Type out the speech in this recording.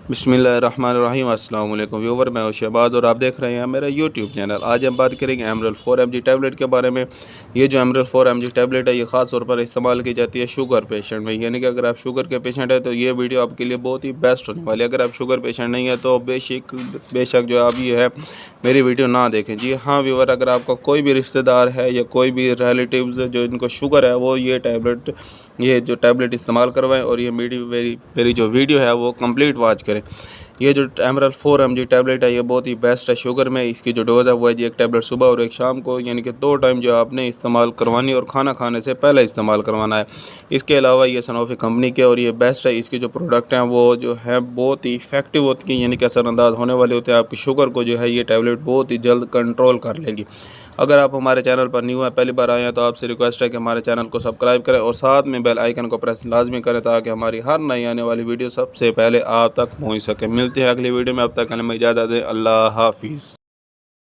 बिस्मिल्लाहिर्रहमानिर्रहीम। अस्सलाम वालेकुम व्यूवर, मैं हूं शहबाज और आप देख रहे हैं मेरा यूट्यूब चैनल। आज हम बात करेंगे एमरल 4mg टैबलेट के बारे में। ये जो एमरल 4mg टैबलेट है ये ख़ास तौर पर इस्तेमाल की जाती है शुगर पेशेंट में, यानी कि अगर आप शुगर के पेशेंट हैं तो ये वीडियो आपके लिए बहुत ही बेस्ट होने वाली है। अगर आप शुगर पेशेंट नहीं है तो बेशक जो आप ये है मेरी वीडियो ना देखें। जी हाँ व्यूवर, अगर आपका कोई भी रिश्तेदार है या कोई भी रिलेटिव्स जो इनको शुगर है वो ये जो टैबलेट इस्तेमाल करवाएं और ये मेरी जो वीडियो है वो कंप्लीट वॉच करें। ये जो एमरल 4mg टैबलेट है ये बहुत ही बेस्ट है शुगर में। इसकी जो डोज़ है वो है जी एक टैबलेट सुबह और एक शाम को, यानी कि 2 टाइम जो आपने इस्तेमाल करवानी और खाना खाने से पहले इस्तेमाल करवाना है। इसके अलावा ये सनोफी कंपनी के और ये बेस्ट है। इसके जो प्रोडक्ट हैं वो जो है बहुत ही इफेक्टिव होती हैं, यानी कि असरअंदाज होने वाले होते हैं। आपकी शुगर को जो है ये टैबलेट बहुत ही जल्द कंट्रोल कर लेगी। अगर आप हमारे चैनल पर न्यू है, पहली बार आए हैं, तो आपसे रिक्वेस्ट है कि हमारे चैनल को सब्सक्राइब करें और साथ में बेल आइकन को प्रेस लाजमी करें ताकि हमारी हर नई आने वाली वीडियो सबसे पहले आप तक पहुंच सके। मिलते हैं अगली वीडियो में, अब तक हमें इजाज़त दें। अल्लाह हाफिज़।